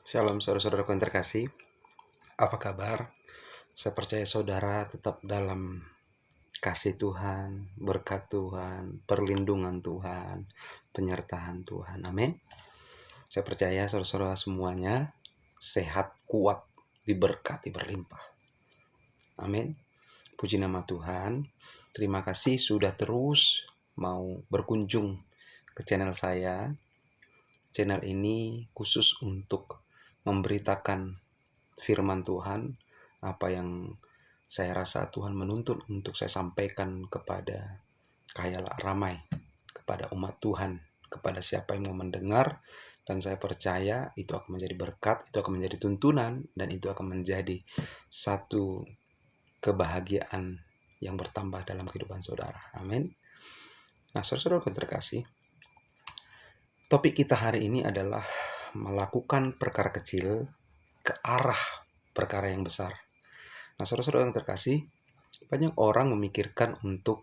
Shalom saudara-saudaraku yang terkasih, apa kabar? Saya percaya saudara tetap dalam kasih Tuhan, berkat Tuhan, perlindungan Tuhan, penyertaan Tuhan. Amin. Saya percaya saudara-saudara semuanya sehat, kuat, diberkati berlimpah. Amin. Puji nama Tuhan. Terima kasih sudah terus mau berkunjung ke channel saya. Channel ini khusus untuk memberitakan firman Tuhan, apa yang saya rasa Tuhan menuntut untuk saya sampaikan kepada khayalak ramai, kepada umat Tuhan, kepada siapa yang mau mendengar, dan saya percaya itu akan menjadi berkat, itu akan menjadi tuntunan, dan itu akan menjadi satu kebahagiaan yang bertambah dalam kehidupan saudara. Amin. Nah, saudara-saudara yang terkasih, topik kita hari ini adalah melakukan perkara kecil ke arah perkara yang besar. Nah, saudara-saudara yang terkasih, banyak orang memikirkan untuk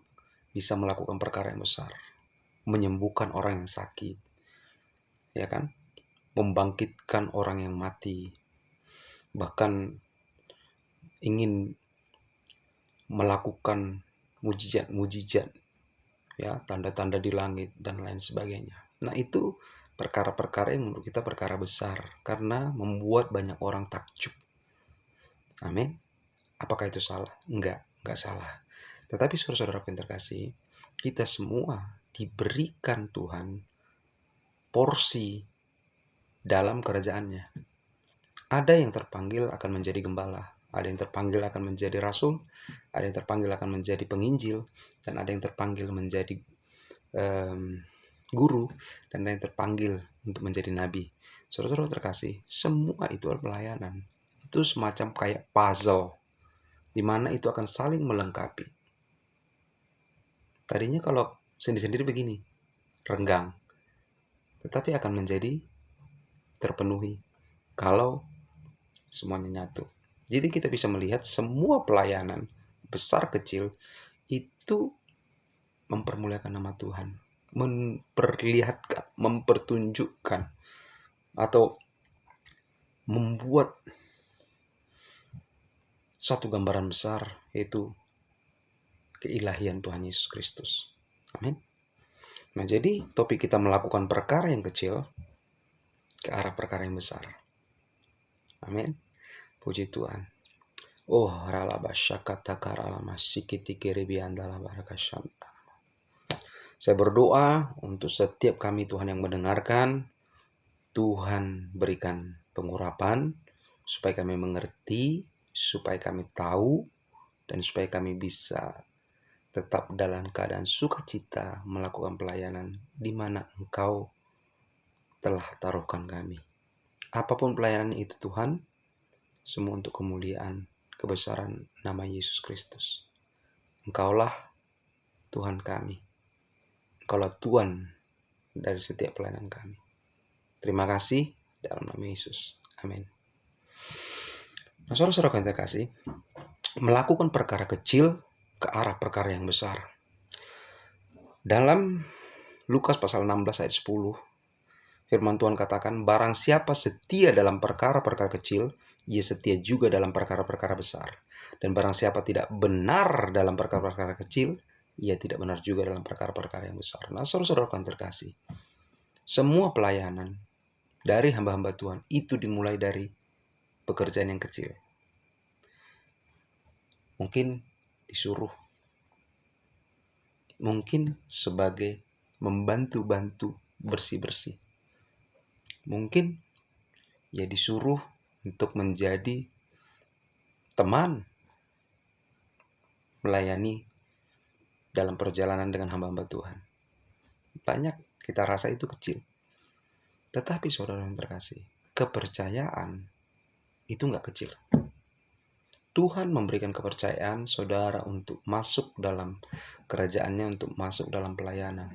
bisa melakukan perkara yang besar, menyembuhkan orang yang sakit, ya kan? Membangkitkan orang yang mati, bahkan ingin melakukan mujizat-mujizat, ya, tanda-tanda di langit dan lain sebagainya. Nah, itu perkara-perkara yang menurut kita perkara besar karena membuat banyak orang takjub. Amin. Apakah itu salah? Enggak salah. Tetapi saudara-saudara yang terkasih, kita semua diberikan Tuhan porsi dalam kerajaannya. Ada yang terpanggil akan menjadi gembala, ada yang terpanggil akan menjadi rasul, ada yang terpanggil akan menjadi penginjil, dan ada yang terpanggil menjadi guru, dan ada yang terpanggil untuk menjadi nabi. Saudara-saudara terkasih, semua itu adalah pelayanan. Itu semacam kayak puzzle, di mana itu akan saling melengkapi. Tadinya kalau sendiri-sendiri begini, renggang, tetapi akan menjadi terpenuhi kalau semuanya nyatu. Jadi kita bisa melihat semua pelayanan, besar kecil, itu mempermuliakan nama Tuhan, memperlihatkan, mempertunjukkan, atau membuat satu gambaran besar, yaitu keilahian Tuhan Yesus Kristus. Amin. Nah, jadi topik kita melakukan perkara yang kecil ke arah perkara yang besar. Amin. Puji Tuhan. Oh, saya berdoa untuk setiap kami Tuhan yang mendengarkan, Tuhan berikan pengurapan, supaya kami mengerti, supaya kami tahu, dan supaya kami bisa tetap dalam keadaan sukacita melakukan pelayanan di mana Engkau telah taruhkan kami. Apapun pelayanan itu Tuhan, semua untuk kemuliaan, kebesaran nama Yesus Kristus. Engkaulah Tuhan kami. Engkaulah Tuhan dari setiap pelayanan kami. Terima kasih dalam nama Yesus. Amin. Nah, saudara-saudara yang terkasih, melakukan perkara kecil ke arah perkara yang besar. Dalam Lukas pasal 16 ayat 10, firman Tuhan katakan, barang siapa setia dalam perkara-perkara kecil, ia setia juga dalam perkara-perkara besar. Dan barang siapa tidak benar dalam perkara-perkara kecil, ia tidak benar juga dalam perkara-perkara yang besar. Nah, saudara-saudara yang terkasih, semua pelayanan dari hamba-hamba Tuhan itu dimulai dari pekerjaan yang kecil. Mungkin disuruh, mungkin sebagai membantu-bantu bersih-bersih. Mungkin ya disuruh untuk menjadi teman melayani dalam perjalanan dengan hamba-hamba Tuhan. Banyak kita rasa itu kecil. Tetapi saudara yang terkasih, kepercayaan itu nggak kecil. Tuhan memberikan kepercayaan saudara untuk masuk dalam kerajaannya, untuk masuk dalam pelayanan.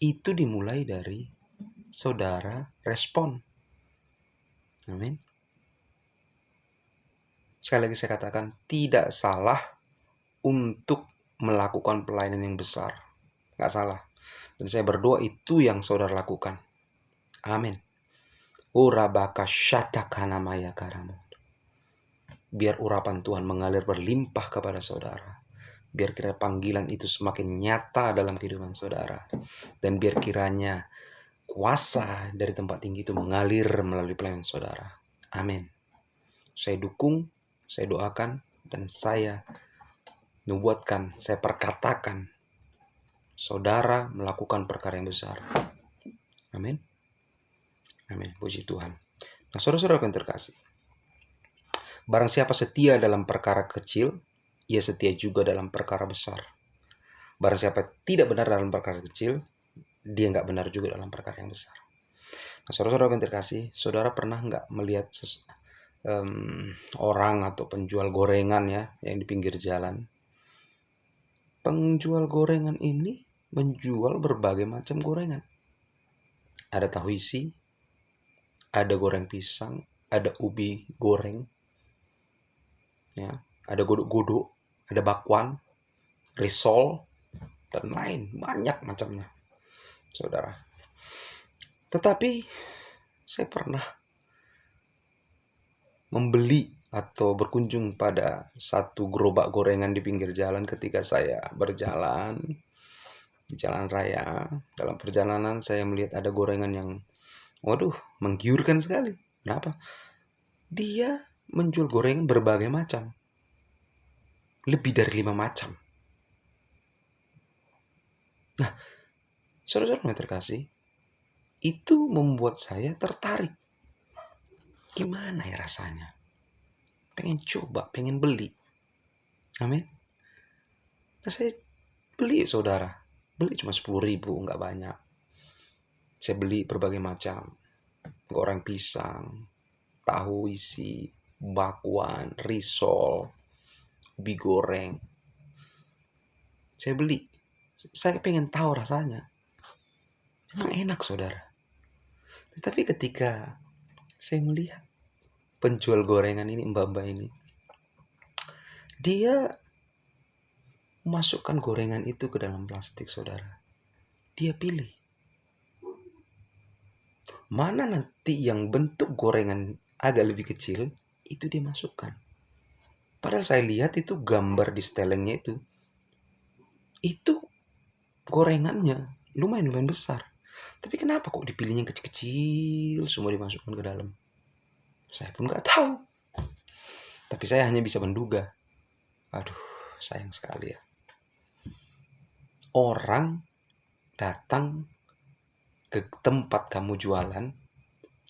Itu dimulai dari saudara respon. Amin. Sekali lagi saya katakan, tidak salah untuk melakukan pelayanan yang besar. Nggak salah. Dan saya berdoa itu yang saudara lakukan. Amin. Urabaka shatakana maya karamu. Biar urapan Tuhan mengalir berlimpah kepada saudara. Biar kiranya panggilan itu semakin nyata dalam kehidupan saudara. Dan biar kiranya kuasa dari tempat tinggi itu mengalir melalui pelayanan saudara. Amin. Saya dukung, saya doakan, dan saya nubuatkan, saya perkatakan saudara melakukan perkara yang besar. Amin. Amin. Puji Tuhan. Nah, saudara-saudara yang terkasih, barang siapa setia dalam perkara kecil, ia setia juga dalam perkara besar. Barang siapa tidak benar dalam perkara kecil, dia nggak benar juga dalam perkara yang besar. Nah, saudara-saudara yang terkasih, saudara pernah nggak melihat orang atau penjual gorengan ya yang di pinggir jalan? Penjual gorengan ini menjual berbagai macam gorengan. Ada tahu isi, ada goreng pisang, ada ubi goreng, ya, ada godok-godok, ada bakwan, risol, dan lain banyak macamnya, saudara. Tetapi saya pernah membeli atau berkunjung pada satu gerobak gorengan di pinggir jalan ketika saya berjalan di jalan raya. Dalam perjalanan saya melihat ada gorengan yang menggiurkan sekali. Kenapa? Dia menjual gorengan berbagai macam. Lebih dari 5 macam. Nah, saudara-saudara yang terkasih, itu membuat saya tertarik. Gimana ya rasanya? Pengen coba, pengen beli. Amin. Nah, saya beli, saudara. Beli cuma 10.000, nggak banyak. Saya beli berbagai macam. Goreng pisang, tahu isi, bakwan, risol, ubi goreng. Saya beli. Saya pengen tahu rasanya. Emang enak, saudara. Tetapi ketika saya melihat penjual gorengan ini, mbak-mbak ini, dia memasukkan gorengan itu ke dalam plastik, saudara. Dia pilih mana nanti yang bentuk gorengan agak lebih kecil, itu dia masukkan. Padahal saya lihat itu gambar di setelengnya itu gorengannya lumayan besar. Tapi kenapa kok dipilihnya kecil-kecil semua dimasukkan ke dalam? Saya pun nggak tahu. Tapi saya hanya bisa menduga. Aduh, sayang sekali ya. Orang datang ke tempat kamu jualan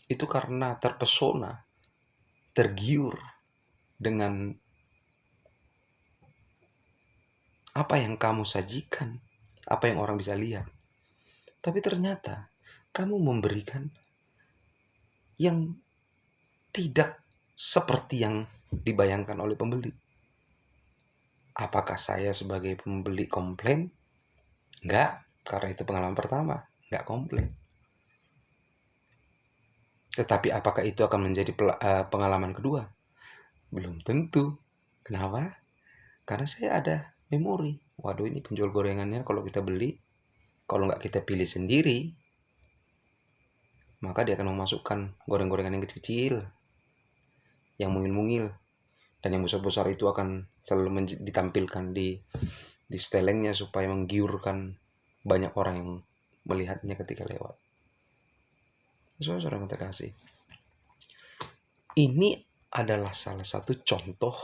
itu karena terpesona, tergiur dengan apa yang kamu sajikan, apa yang orang bisa lihat. Tapi ternyata kamu memberikan yang tidak seperti yang dibayangkan oleh pembeli. Apakah saya sebagai pembeli komplain? Enggak, karena itu pengalaman pertama, enggak komplain. Tetapi apakah itu akan menjadi pengalaman kedua? Belum tentu. Kenapa? Karena saya ada memori. Waduh, ini penjual gorengannya kalau kita beli, kalau nggak kita pilih sendiri, maka dia akan memasukkan goreng-gorengan yang kecil-kecil, yang mungil-mungil, dan yang besar-besar itu akan selalu ditampilkan di setelengnya supaya menggiurkan banyak orang yang melihatnya ketika lewat. Saudara yang terkasih, ini adalah salah satu contoh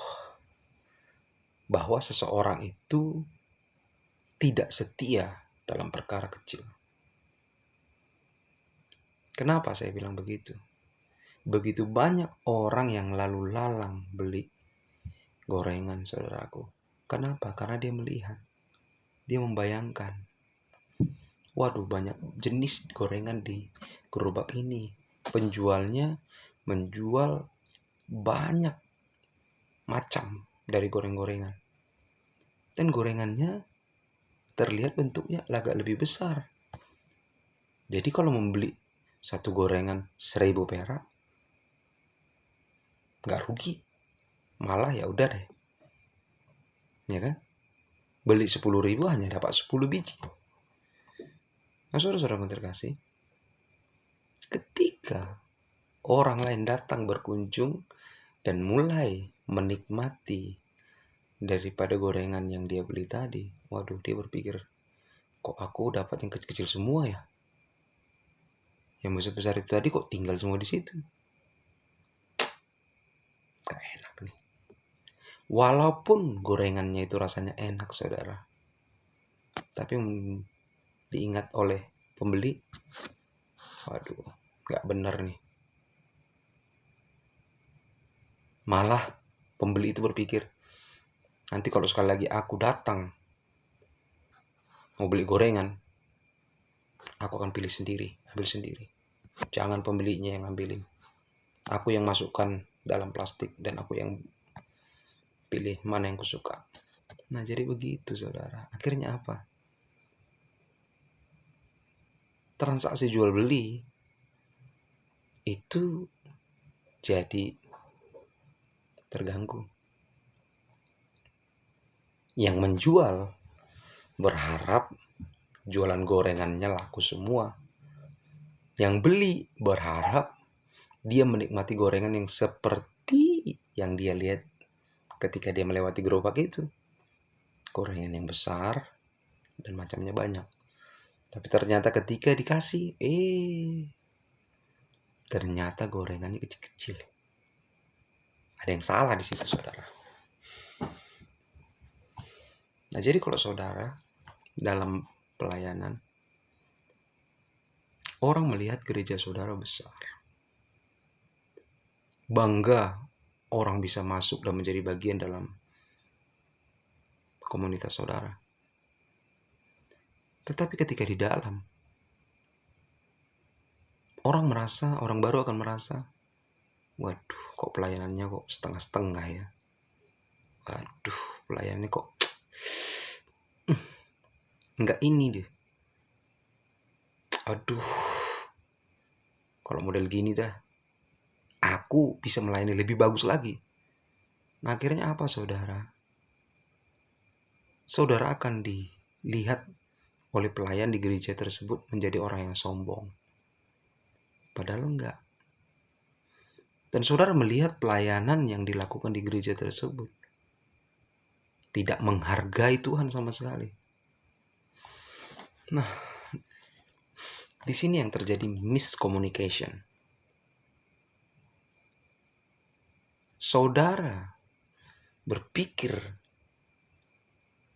bahwa seseorang itu tidak setia dalam perkara kecil. Kenapa saya bilang begitu? Begitu banyak orang yang lalu lalang beli gorengan, saudaraku. Kenapa? Karena dia melihat, dia membayangkan, waduh, banyak jenis gorengan di gerobak ini. Penjualnya menjual banyak macam dari goreng-gorengan. Dan gorengannya terlihat bentuknya agak lebih besar. Jadi kalau membeli satu gorengan 1.000 perak, nggak rugi. Malah ya udah deh. Ya kan? Beli 10.000 hanya dapat 10 biji. Nah, saudara-saudara yang terkasih, ketika orang lain datang berkunjung dan mulai menikmati daripada gorengan yang dia beli tadi. Waduh, dia berpikir, kok aku dapat yang kecil-kecil semua ya? Yang besar-besar itu tadi kok tinggal semua di situ? Gak enak nih. Walaupun gorengannya itu rasanya enak, saudara, tapi diingat oleh pembeli, waduh, gak bener nih. Malah pembeli itu berpikir, nanti kalau sekali lagi aku datang mau beli gorengan, aku akan pilih sendiri, ambil sendiri. Jangan pembelinya yang ambilin. Aku yang masukkan dalam plastik dan aku yang pilih mana yang kusuka. Nah, jadi begitu, saudara. Akhirnya apa? Transaksi jual beli itu jadi terganggu. Yang menjual berharap jualan gorengannya laku semua. Yang beli berharap dia menikmati gorengan yang seperti yang dia lihat ketika dia melewati gerobak itu. Gorengan yang besar dan macamnya banyak. Tapi ternyata ketika dikasih, ternyata gorengannya kecil-kecil. Ada yang salah di situ, saudara. Nah, jadi kalau saudara dalam pelayanan, orang melihat gereja saudara besar. Bangga orang bisa masuk dan menjadi bagian dalam komunitas saudara. Tetapi ketika di dalam, orang baru akan merasa, waduh, kok pelayanannya kok setengah-setengah ya. Waduh, pelayanannya kok enggak ini deh. Aduh, kalau model gini dah, aku bisa melayani lebih bagus lagi. Nah, akhirnya apa, saudara? Saudara akan dilihat oleh pelayan di gereja tersebut menjadi orang yang sombong. Padahal enggak. Dan saudara melihat pelayanan yang dilakukan di gereja tersebut tidak menghargai Tuhan sama sekali. Nah, di sini yang terjadi miscommunication. Saudara berpikir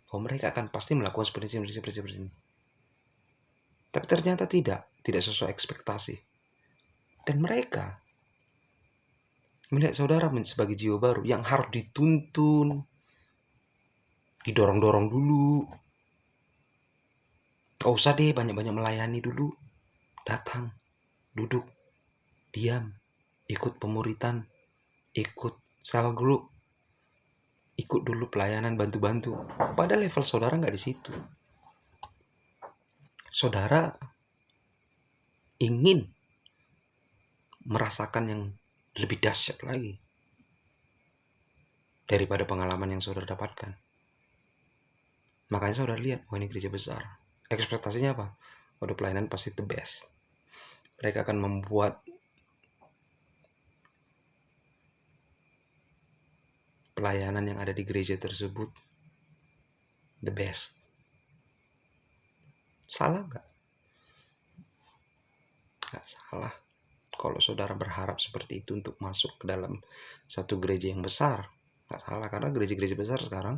bahwa mereka akan pasti melakukan seperti ini. Tapi ternyata tidak sesuai ekspektasi. Dan mereka melihat saudara sebagai jiwa baru yang harus dituntun, didorong-dorong dulu. Gak usah deh banyak-banyak melayani dulu. Datang, duduk, diam, ikut pemuritan, ikut cell group, ikut dulu pelayanan bantu-bantu. Pada level saudara gak di situ. Saudara ingin merasakan yang lebih dahsyat lagi daripada pengalaman yang saudara dapatkan. Makanya saudara lihat, ini gereja besar. Ekspektasinya apa? Waduh, pelayanan pasti the best. Mereka akan membuat pelayanan yang ada di gereja tersebut the best. Salah nggak? Nggak salah. Kalau saudara berharap seperti itu untuk masuk ke dalam satu gereja yang besar, nggak salah. Karena gereja-gereja besar sekarang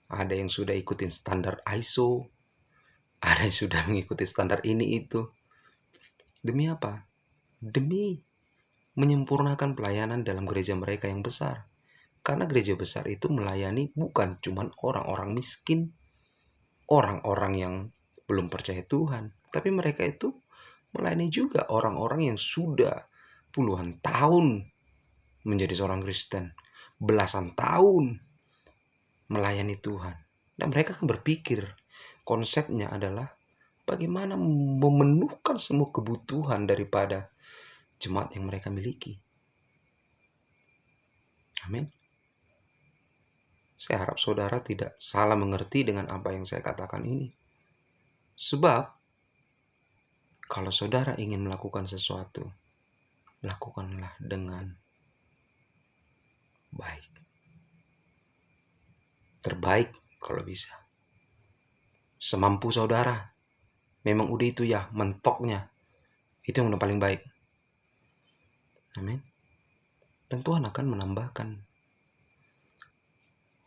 ada yang sudah ikutin standar ISO, ada yang sudah mengikuti standar ini itu. Demi apa? Demi menyempurnakan pelayanan dalam gereja mereka yang besar. Karena gereja besar itu melayani bukan cuma orang-orang miskin, orang-orang yang belum percaya Tuhan, tapi mereka itu melayani juga orang-orang yang sudah puluhan tahun menjadi seorang Kristen, belasan tahun melayani Tuhan. Dan mereka akan berpikir, konsepnya adalah bagaimana memenuhkan semua kebutuhan daripada jemaat yang mereka miliki. Amin. Saya harap saudara tidak salah mengerti dengan apa yang saya katakan ini. Sebab, kalau saudara ingin melakukan sesuatu, lakukanlah dengan baik. Terbaik kalau bisa. Semampu saudara. Memang udah itu ya, mentoknya. Itu yang udah paling baik. Amin. Dan Tuhan akan menambahkan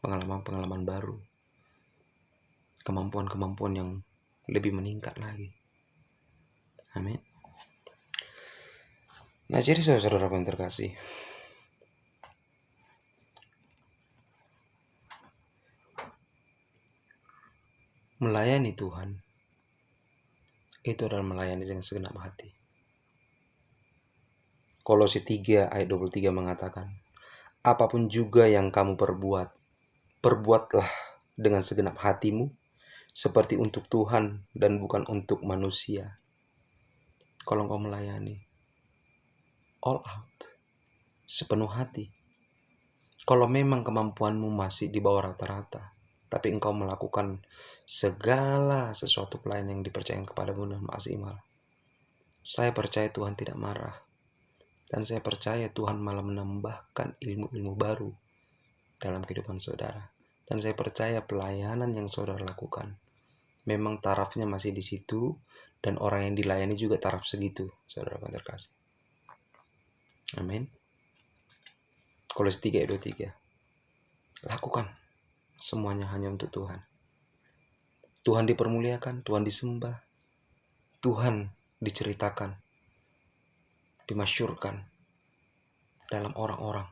pengalaman-pengalaman baru. Kemampuan-kemampuan yang lebih meningkat lagi. Amin. Nah, jadi saudara-saudara yang terkasih, melayani Tuhan itu adalah melayani dengan segenap hati. Kolose 3 ayat 23 mengatakan, apapun juga yang kamu perbuat, perbuatlah dengan segenap hatimu, seperti untuk Tuhan dan bukan untuk manusia. Kalau engkau melayani, all out, sepenuh hati. Kalau memang kemampuanmu masih di bawah rata-rata, tapi engkau melakukan segala sesuatu pelayanan yang dipercayakan kepadamu dengan maksimal, saya percaya Tuhan tidak marah. Dan saya percaya Tuhan malah menambahkan ilmu-ilmu baru dalam kehidupan saudara. Dan saya percaya pelayanan yang saudara lakukan memang tarafnya masih di situ, dan orang yang dilayani juga taraf segitu, saudara terkasih. Amin. Kolose 3 ayat 23. Lakukan semuanya hanya untuk Tuhan. Tuhan dipermuliakan, Tuhan disembah, Tuhan diceritakan, dimasyurkan dalam orang-orang,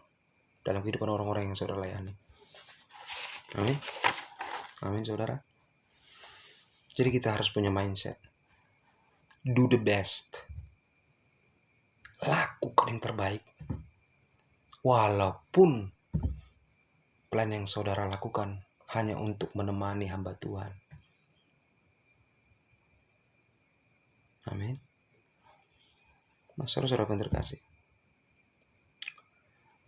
dalam kehidupan orang-orang yang saudara layani. Amin. Amin, saudara. Jadi kita harus punya mindset. Do the best. Lakukan yang terbaik. Walaupun plan yang saudara lakukan hanya untuk menemani hamba Tuhan. Amin. Nah, saudara-saudara yang terkasih,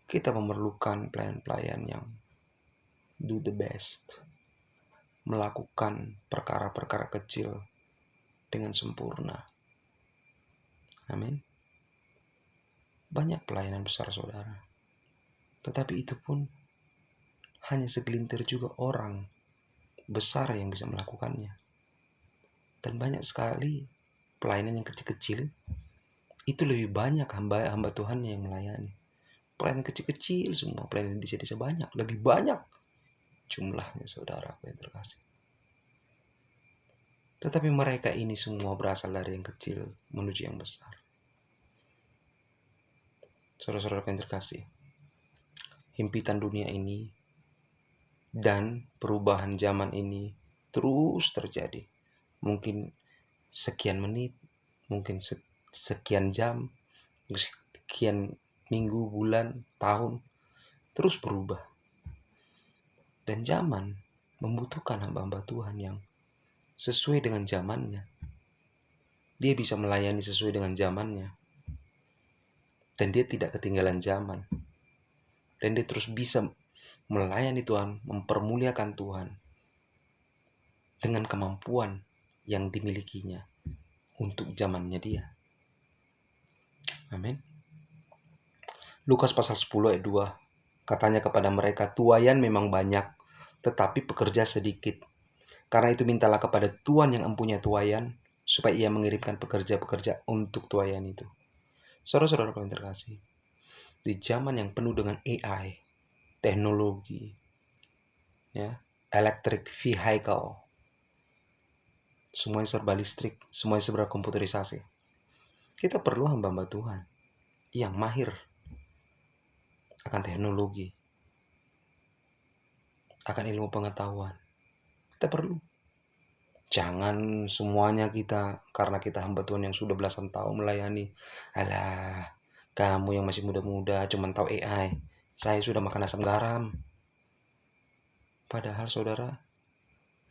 kita memerlukan pelayan-pelayan yang do the best. Melakukan perkara-perkara kecil dengan sempurna. Amin. Banyak pelayanan besar saudara. Tetapi itu pun hanya segelintir juga orang besar yang bisa melakukannya. Dan banyak sekali pelayanan yang kecil-kecil itu lebih banyak hamba Tuhan yang melayani. Pelayanan kecil-kecil semua, pelayanan di desa banyak, lebih banyak jumlahnya saudara yang terkasih. Tetapi mereka ini semua berasal dari yang kecil menuju yang besar. Saudara-saudara yang terkasih, himpitan dunia ini dan perubahan zaman ini terus terjadi. Mungkin sekian menit, mungkin sekian jam, sekian minggu, bulan, tahun, terus berubah. Dan zaman membutuhkan hamba-hamba Tuhan yang sesuai dengan zamannya. Dia bisa melayani sesuai dengan zamannya. Dan dia tidak ketinggalan zaman. Dan dia terus bisa melayani Tuhan, mempermuliakan Tuhan dengan kemampuan yang dimilikinya untuk zamannya dia. Amin. Lukas pasal 10 ayat 2. Katanya kepada mereka, tuaian memang banyak, tetapi pekerja sedikit. Karena itu mintalah kepada Tuhan yang empunya tuaian, supaya ia mengirimkan pekerja-pekerja untuk tuaian itu. Saudara-saudara yang terkasih, di zaman yang penuh dengan AI, teknologi, ya, electric vehicle, semuanya serba listrik, semuanya serba komputerisasi. Kita perlu hamba-hamba Tuhan yang mahir akan teknologi, akan ilmu pengetahuan. Kita perlu. Jangan semuanya kita, karena kita hamba Tuhan yang sudah belasan tahun melayani, alah, kamu yang masih muda-muda cuma tahu AI, saya sudah makan asam garam. Padahal saudara,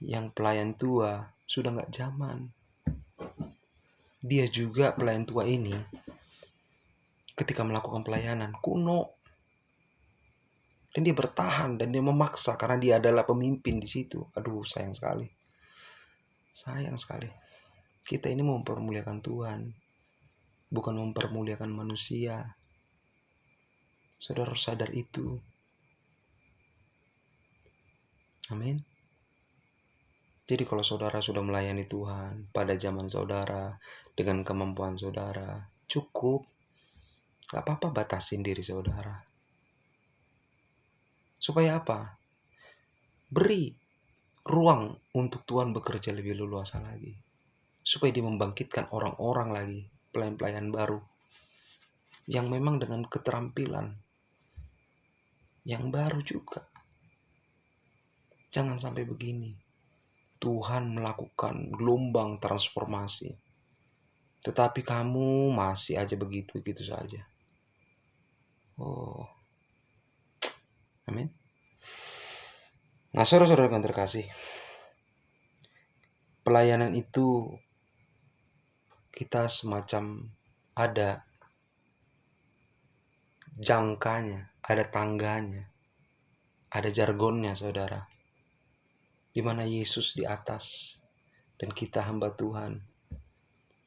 yang pelayan tua sudah nggak zaman. Dia juga pelayan tua ini ketika melakukan pelayanan kuno. Dan dia bertahan dan dia memaksa karena dia adalah pemimpin di situ. Aduh, sayang sekali. Sayang sekali. Kita ini mempermuliakan Tuhan. bukan mempermuliakan manusia. Saudara harus sadar itu. Amin. Jadi kalau saudara sudah melayani Tuhan pada zaman saudara, dengan kemampuan saudara, cukup. Gak apa-apa batasin diri saudara. Supaya apa? Beri ruang untuk Tuhan bekerja lebih leluasa lagi. Supaya dia membangkitkan orang-orang lagi, pelayan-pelayan baru. Yang memang dengan keterampilan yang baru juga. Jangan sampai begini. Tuhan melakukan gelombang transformasi. Tetapi kamu masih aja begitu-begitu saja. Oh, amin. Nah, saudara-saudara yang terkasih, pelayanan itu kita semacam ada jangkanya, ada tangganya, ada jargonnya, saudara. Di mana Yesus di atas dan kita hamba Tuhan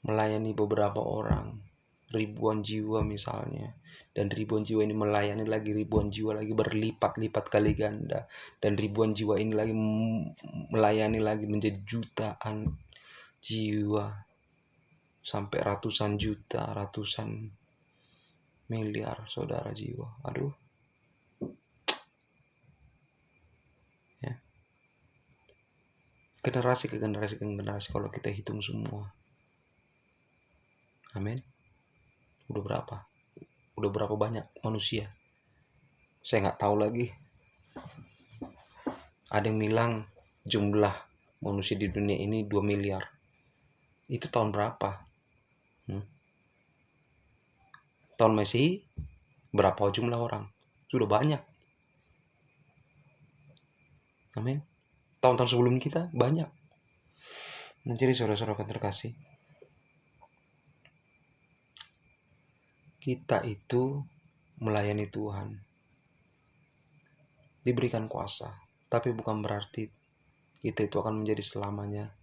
melayani beberapa orang, ribuan jiwa misalnya, dan ribuan jiwa ini melayani lagi ribuan jiwa lagi berlipat-lipat kali ganda, dan ribuan jiwa ini lagi melayani lagi menjadi jutaan jiwa sampai ratusan juta, ratusan miliar saudara jiwa. Aduh. Ya. Generasi ke generasi ke generasi kalau kita hitung semua. Amin. Udah berapa banyak manusia? Saya nggak tahu lagi. Ada yang bilang jumlah manusia di dunia ini 2 miliar. Itu tahun berapa? Tahun Masehi berapa jumlah orang? Sudah banyak. Amin. Tahun-tahun sebelum kita banyak. Nah, jadi saudara-saudara terkasih, kita itu melayani Tuhan, diberikan kuasa, tapi bukan berarti kita itu akan menjadi selamanya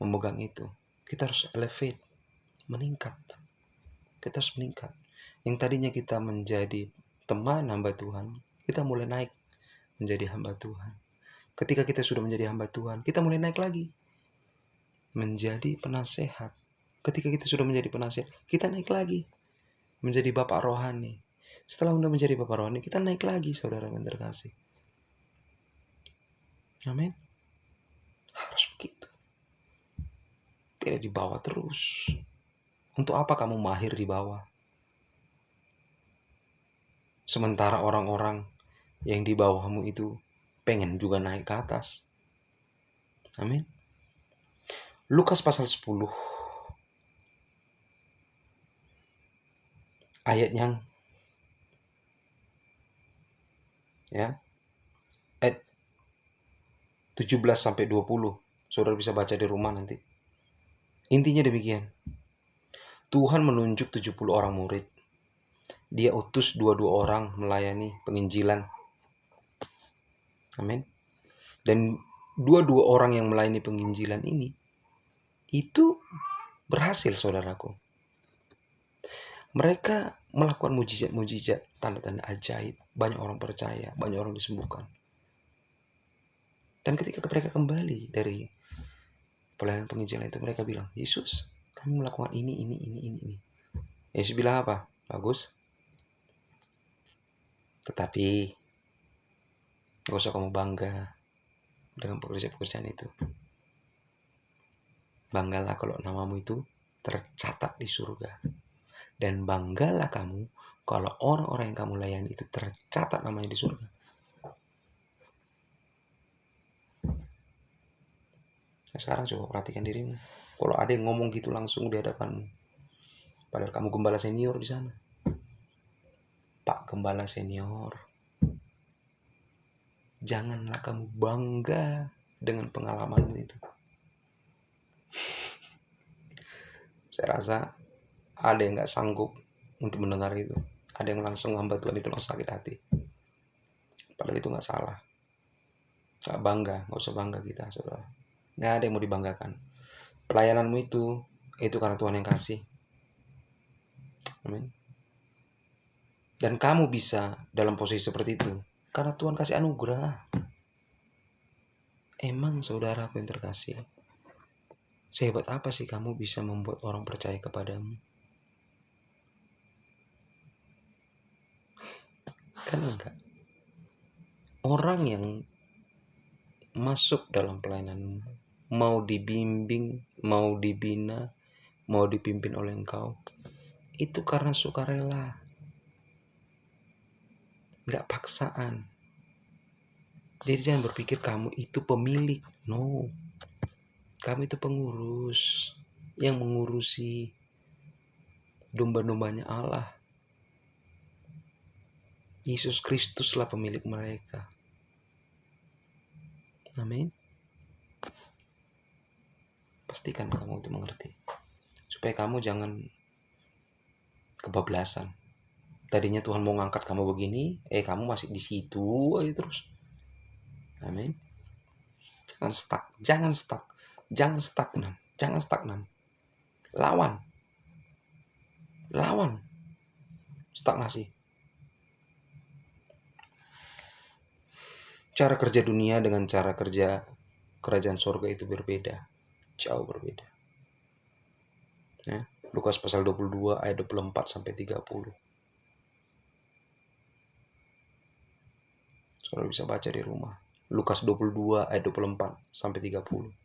memegang itu. Kita harus elevate, meningkat. Kita harus meningkat. Yang tadinya kita menjadi teman hamba Tuhan, kita mulai naik menjadi hamba Tuhan. Ketika kita sudah menjadi hamba Tuhan, kita mulai naik lagi menjadi penasehat. Ketika kita sudah menjadi penasehat, kita naik lagi menjadi bapak rohani. Setelah sudah menjadi bapak rohani, kita naik lagi, saudara yang terkasih. Amin. Harus begitu. Tidak di bawah terus. Untuk apa kamu mahir di bawah? Sementara orang-orang yang di bawahmu itu pengen juga naik ke atas. Amin. Lukas pasal 10 ayat yang ayat 17 sampai 20. Saudara bisa baca di rumah nanti. Intinya demikian. Tuhan menunjuk 70 orang murid. Dia utus 22 orang melayani penginjilan. Amin. Dan 22 orang yang melayani penginjilan ini itu berhasil, saudaraku. Mereka melakukan mujizat-mujizat, tanda-tanda ajaib. Banyak orang percaya, banyak orang disembuhkan. Dan ketika mereka kembali dari pelayanan penginjilan itu, mereka bilang, Yesus, kami melakukan ini. Yesus bilang apa? Bagus. Tetapi gak usah kamu bangga dengan pekerjaan itu. Banggalah kalau namamu itu tercatat di surga. Dan banggalah kamu kalau orang-orang yang kamu layani itu tercatat namanya di surga. Nah, sekarang coba perhatikan dirimu. Kalau ada yang ngomong gitu langsung di hadapanmu, padahal kamu gembala senior di sana. Pak Gembala senior, janganlah kamu bangga dengan pengalamanmu itu. Saya rasa ada yang gak sanggup untuk mendengar itu. Ada yang langsung hamba Tuhan itu langsung sakit hati. Padahal itu gak salah. Gak bangga, gak usah bangga kita, saudara. Gak ada yang mau dibanggakan. Pelayananmu itu karena Tuhan yang kasih. Amin. Dan kamu bisa dalam posisi seperti itu karena Tuhan kasih anugerah. Emang saudaraku yang terkasih, sehebat apa sih kamu bisa membuat orang percaya kepadamu? Kan enggak. Orang yang masuk dalam pelayananmu, mau dibimbing, mau dibina, mau dipimpin oleh engkau, itu karena sukarela, nggak paksaan. Jadi jangan berpikir kamu itu pemilik. No, kamu itu pengurus yang mengurusi domba-dombanya Allah. Yesus Kristuslah pemilik mereka. Amin. Pastikan kamu itu mengerti. Supaya kamu jangan kebablasan. Tadinya Tuhan mau ngangkat kamu begini, kamu masih di situ aja terus. Amin. Jangan stagnan. Lawan stagnasi. Cara kerja dunia dengan cara kerja kerajaan surga itu berbeda, jauh berbeda. Ya, Lukas pasal 22 ayat 24 sampai 30. Saudara bisa baca di rumah. Lukas 22 ayat 24 sampai 30.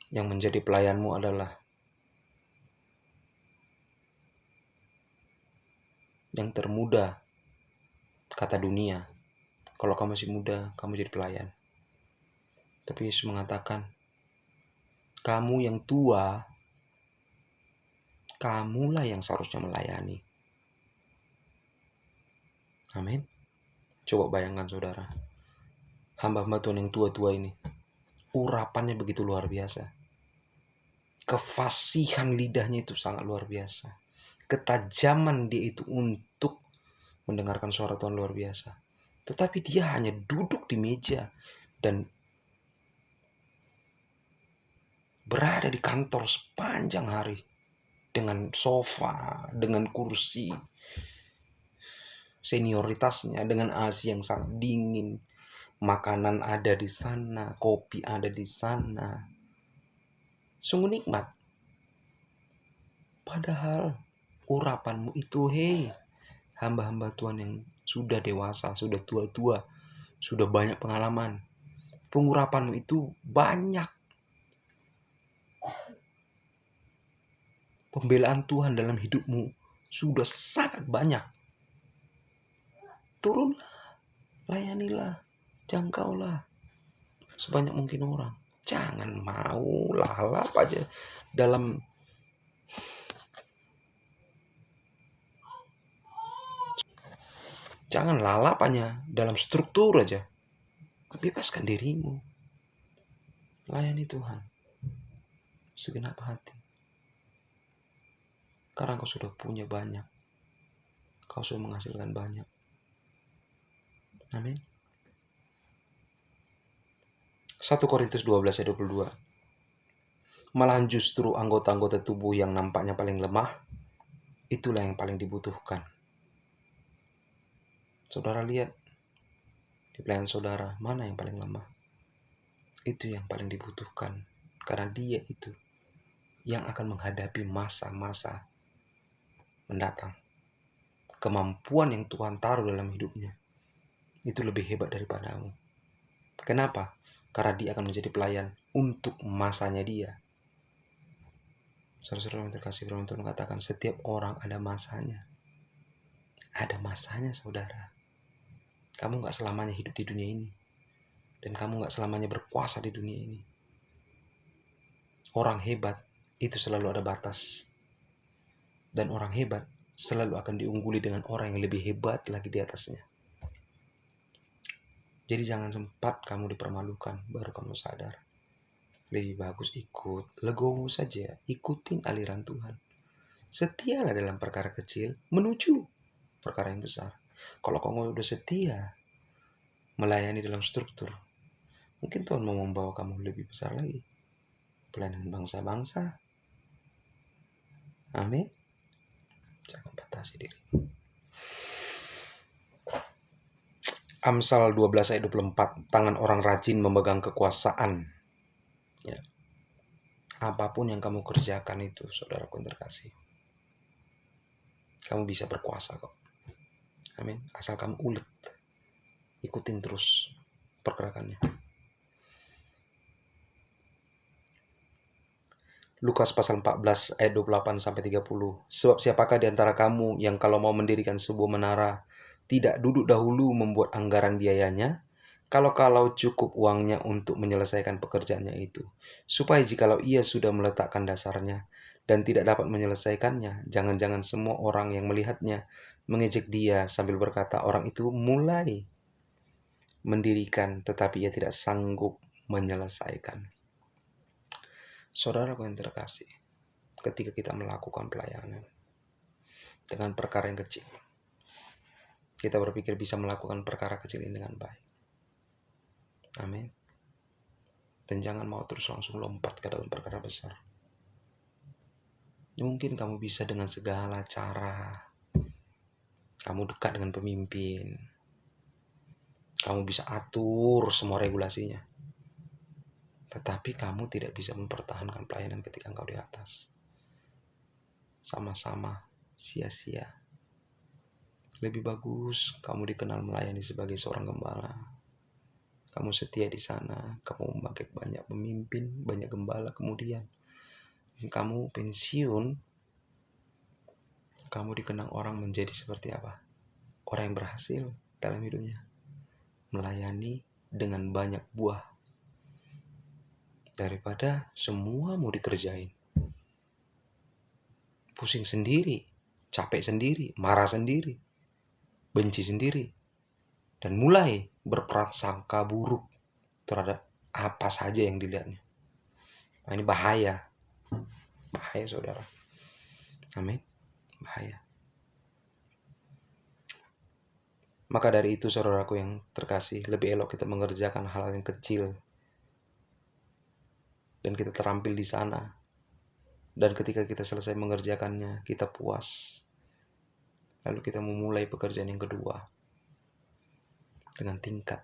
Yang menjadi pelayanmu adalah yang termuda, kata dunia. Kalau kamu masih muda, kamu jadi pelayan. Tapi Yesus mengatakan, kamu yang tua, kamulah yang seharusnya melayani. Amin. Coba bayangkan saudara, hamba-hamba Tuhan yang tua-tua ini, urapannya begitu luar biasa. Kefasihan lidahnya itu sangat luar biasa. Ketajaman dia itu untuk mendengarkan suara Tuhan luar biasa. Tetapi dia hanya duduk di meja dan berada di kantor sepanjang hari. Dengan sofa, dengan kursi, senioritasnya, dengan AC yang sangat dingin. Makanan ada di sana, kopi ada di sana. Sungguh nikmat. Padahal urapanmu itu, hamba-hamba Tuhan yang sudah dewasa, sudah tua-tua, sudah banyak pengalaman. Pengurapanmu itu banyak. Pembelaan Tuhan dalam hidupmu sudah sangat banyak. Turunlah, layanilah, jangkaulah sebanyak mungkin orang. Jangan mau lalap aja dalam jangan lalap hanya dalam struktur aja. Bebaskan dirimu. Layani Tuhan segenap hati. Karena kau sudah punya banyak. Kau sudah menghasilkan banyak. Amin. 1 Korintus 12 ayat 22. Malahan justru anggota-anggota tubuh yang nampaknya paling lemah, itulah yang paling dibutuhkan. Saudara lihat, di pelayanan saudara, mana yang paling lemah? Itu yang paling dibutuhkan. Karena dia itu yang akan menghadapi masa-masa mendatang. Kemampuan yang Tuhan taruh dalam hidupnya itu lebih hebat daripadamu. Kenapa? Karena dia akan menjadi pelayan untuk masanya dia. Saudara-saudara yang terkasih, firman Tuhan katakan setiap orang ada masanya. Ada masanya saudara. Kamu gak selamanya hidup di dunia ini. Dan kamu gak selamanya berkuasa di dunia ini. Orang hebat itu selalu ada batas. Dan orang hebat selalu akan diungguli dengan orang yang lebih hebat lagi di atasnya. Jadi jangan sempat kamu dipermalukan baru kamu sadar. Lebih bagus ikut, legowo saja, ikutin aliran Tuhan. Setialah dalam perkara kecil menuju perkara yang besar. Kalau kamu udah setia melayani dalam struktur, mungkin Tuhan mau membawa kamu lebih besar lagi. pelayanan bangsa-bangsa. Amin. Jangan batasi diri. Amsal 12 ayat 24. Tangan orang rajin memegang kekuasaan. Ya. Apapun yang kamu kerjakan itu, saudaraku yang terkasih, kamu bisa berkuasa kok. Amin. Asal kamu ulet. Ikutin terus pergerakannya. Lukas pasal 14 ayat 28 sampai 30. Sebab siapakah di antara kamu yang kalau mau mendirikan sebuah menara tidak duduk dahulu membuat anggaran biayanya, kalau cukup uangnya untuk menyelesaikan pekerjaannya itu, supaya jikalau ia sudah meletakkan dasarnya dan tidak dapat menyelesaikannya, jangan-jangan semua orang yang melihatnya mengejek dia sambil berkata, orang itu mulai mendirikan tetapi ia tidak sanggup menyelesaikan. Saudaraku yang terkasih, ketika kita melakukan pelayanan dengan perkara yang kecil, kita berpikir bisa melakukan perkara kecil ini dengan baik. Amin. Dan jangan mau terus langsung lompat ke dalam perkara besar. Mungkin kamu bisa dengan segala cara. Kamu dekat dengan pemimpin. Kamu bisa atur semua regulasinya. Tetapi kamu tidak bisa mempertahankan pelayanan ketika engkau di atas. Sama-sama sia-sia. Lebih bagus kamu dikenal melayani sebagai seorang gembala. Kamu setia di sana, kamu memakai banyak pemimpin, banyak gembala, kemudian kamu pensiun, kamu dikenang orang menjadi seperti apa? Orang yang berhasil dalam hidupnya. Melayani dengan banyak buah. Daripada semua mau dikerjain. Pusing sendiri, capek sendiri, marah sendiri, benci sendiri. Dan mulai berprasangka buruk terhadap apa saja yang dilihatnya. Nah, ini bahaya. Bahaya, saudara. Amin. Bahaya. Maka dari itu, saudaraku yang terkasih, lebih elok kita mengerjakan hal yang kecil dan kita terampil di sana. Dan ketika kita selesai mengerjakannya, kita puas. Lalu kita memulai pekerjaan yang kedua dengan tingkat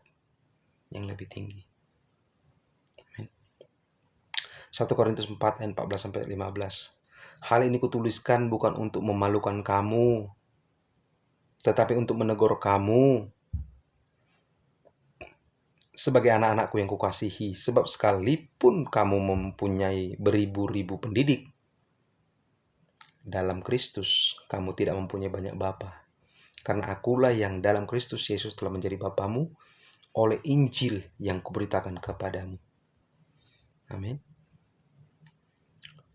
yang lebih tinggi. Amin. 1 Korintus 4 ayat 14 sampai 15. Hal ini kutuliskan bukan untuk memalukan kamu, tetapi untuk menegur kamu sebagai anak-anakku yang kukasihi. Sebab sekalipun kamu mempunyai beribu-ribu pendidik, dalam Kristus kamu tidak mempunyai banyak bapa. Karena akulah yang dalam Kristus Yesus telah menjadi bapamu oleh Injil yang kuberitakan kepadamu. Amin.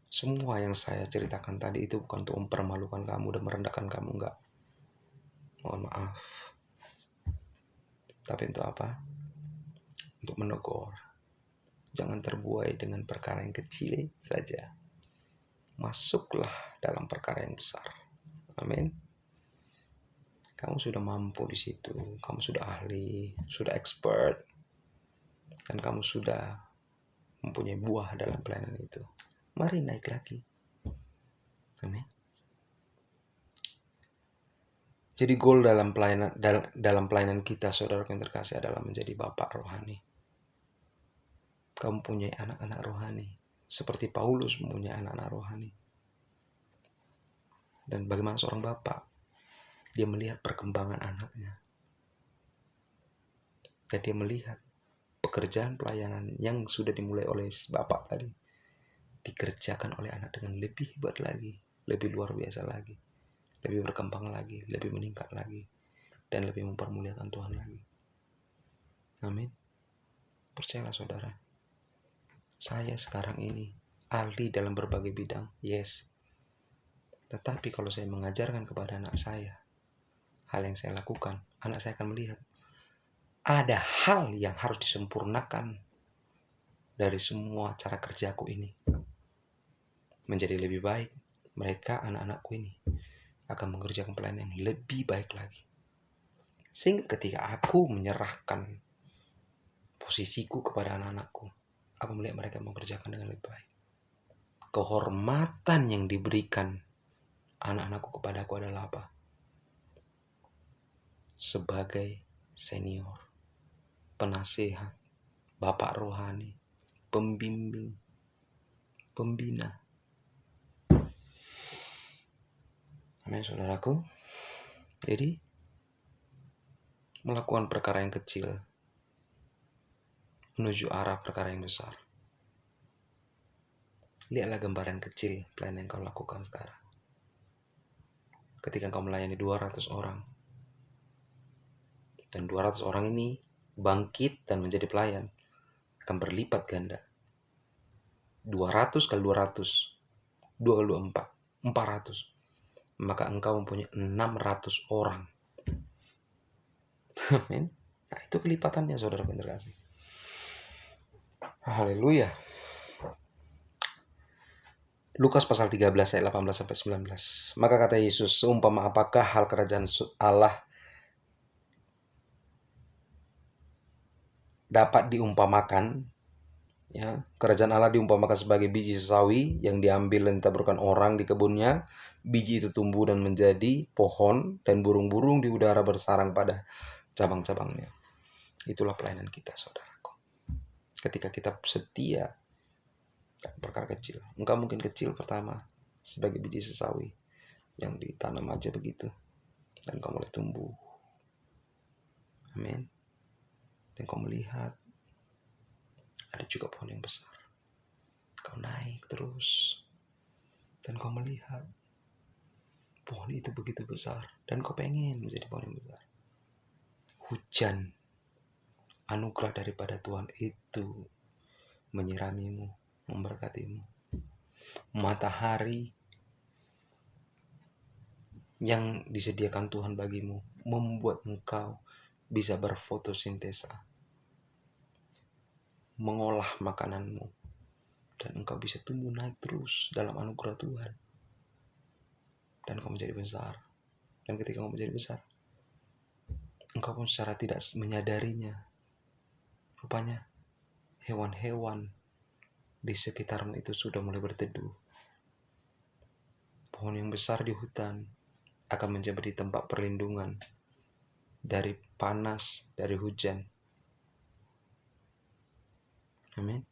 Semua yang saya ceritakan tadi itu bukan untuk mempermalukan kamu dan merendahkan kamu, enggak. Mohon maaf. Tapi untuk apa? Untuk menegur. Jangan terbuai dengan perkara yang kecil saja. Masuklah dalam perkara yang besar. Amin. Kamu sudah mampu di situ. Kamu sudah ahli, sudah expert. Dan kamu sudah mempunyai buah dalam pelayanan itu. Mari naik lagi. Amin. Jadi goal dalam pelayanan kita, saudara yang terkasih, adalah menjadi bapak rohani. Kamu punya anak-anak rohani, seperti Paulus mempunyai anak-anak rohani. Dan bagaimana seorang bapak? Dia melihat perkembangan anaknya. Dan dia melihat pekerjaan pelayanan yang sudah dimulai oleh bapak tadi dikerjakan oleh anak dengan lebih hebat lagi, lebih luar biasa lagi. Lebih berkembang lagi, lebih meningkat lagi, dan lebih mempermuliakan Tuhan lagi. Amin. Percayalah saudara, saya sekarang ini ahli dalam berbagai bidang, yes. Tetapi kalau saya mengajarkan kepada anak saya hal yang saya lakukan, anak saya akan melihat ada hal yang harus disempurnakan dari semua cara kerjaku ini. Menjadi lebih baik, mereka anak-anakku ini akan mengerjakan pelayanan yang lebih baik lagi. Sehingga ketika aku menyerahkan posisiku kepada anak-anakku, aku melihat mereka mengerjakan dengan lebih baik. kehormatan yang diberikan anak-anakku kepadaku adalah apa? Sebagai senior, penasehat, bapak rohani, pembimbing, pembina. Amin, saudaraku. Jadi, melakukan perkara yang kecil menuju arah perkara yang besar. Lihatlah gambaran kecil pelayanan yang kau lakukan sekarang. Ketika kau melayani 200 orang, dan 200 orang ini bangkit dan menjadi pelayan, akan berlipat ganda. 200 kali 200, 2 kali 24, 400. Maka engkau mempunyai 600 orang. Amin. Nah, itu kelipatannya, saudara yang terkasih. Haleluya. Lukas pasal 13 ayat 18 sampai 19. Maka kata Yesus, seumpama apakah hal kerajaan Allah dapat diumpamakan? Ya, kerajaan Allah diumpamakan sebagai biji sawi yang diambil dan ditaburkan orang di kebunnya. Biji itu tumbuh dan menjadi pohon, dan burung-burung di udara bersarang pada cabang-cabangnya. Itulah pelayanan kita, saudaraku. Ketika kita setia dalam perkara kecil. Engkau mungkin kecil pertama sebagai biji sesawi yang ditanam aja begitu, dan kau mulai tumbuh. Amin. Dan kau melihat ada juga pohon yang besar. Kau naik terus, dan kau melihat pohon itu begitu besar, dan kau pengen menjadi pohon yang besar. Hujan anugerah daripada Tuhan itu menyiramimu, memberkatimu. Matahari yang disediakan Tuhan bagimu membuat engkau bisa berfotosintesa, mengolah makananmu, dan engkau bisa tumbuh naik terus dalam anugerah Tuhan. Dan kau menjadi besar. Dan ketika kau menjadi besar, engkau pun secara tidak menyadarinya, rupanya hewan-hewan di sekitarmu itu sudah mulai berteduh. Pohon yang besar di hutan akan menjadi tempat perlindungan dari panas, dari hujan. Amin.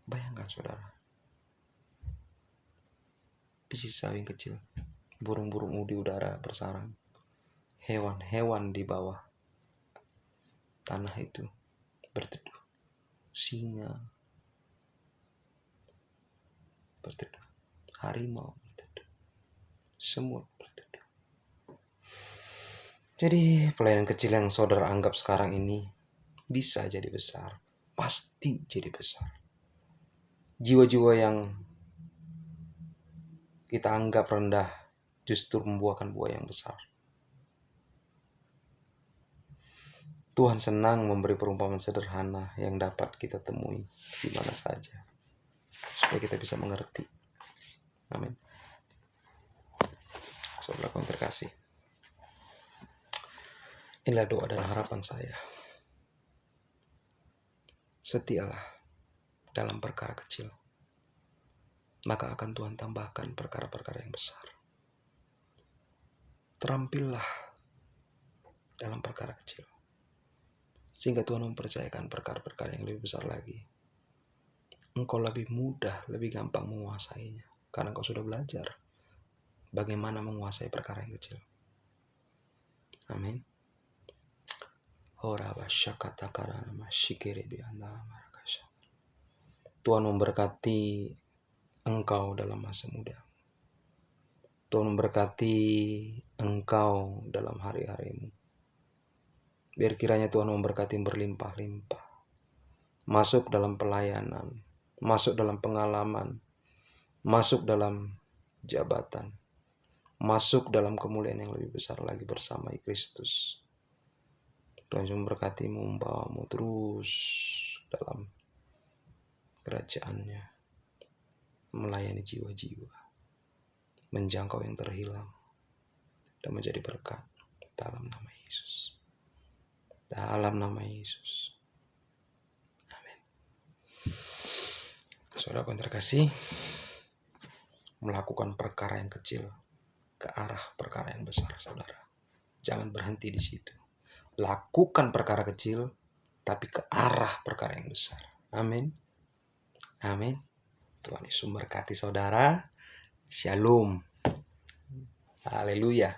Bayangkan, saudara, biji sawi yang kecil, burung-burung di udara bersarang, hewan-hewan di bawah tanah itu berteduh, singa berteduh, harimau berteduh, semut berteduh. Jadi pelayanan kecil yang saudara anggap sekarang ini bisa jadi besar, pasti jadi besar. Jiwa-jiwa yang kita anggap rendah justru membuahkan buah yang besar. Tuhan senang memberi perumpamaan sederhana yang dapat kita temui di mana saja, supaya kita bisa mengerti. Amin. Saudara yang terkasih, inilah doa dan harapan saya. Setialah dalam perkara kecil, maka akan Tuhan tambahkan perkara-perkara yang besar. Terampillah dalam perkara kecil, sehingga Tuhan mempercayakan perkara-perkara yang lebih besar lagi. Engkau lebih mudah, lebih gampang menguasainya, karena engkau sudah belajar bagaimana menguasai perkara yang kecil. Amin. Tuhan memberkati engkau dalam masa muda. Tuhan memberkati engkau dalam hari-harimu. Biar kiranya Tuhan memberkati berlimpah-limpah. Masuk dalam pelayanan, masuk dalam pengalaman, masuk dalam jabatan, masuk dalam kemuliaan yang lebih besar lagi bersama Kristus. Tuhan memberkatimu, membawamu terus dalam kerajaannya, melayani jiwa-jiwa, menjangkau yang terhilang, dan menjadi berkat dalam nama Yesus. Dalam nama Yesus. Amin. Saudara yang terkasih, melakukan perkara yang kecil ke arah perkara yang besar, saudara. Jangan berhenti di situ. Lakukan perkara kecil, tapi ke arah perkara yang besar. Amin. Amin. Tuhan Yesus memberkati saudara. Shalom. Haleluya.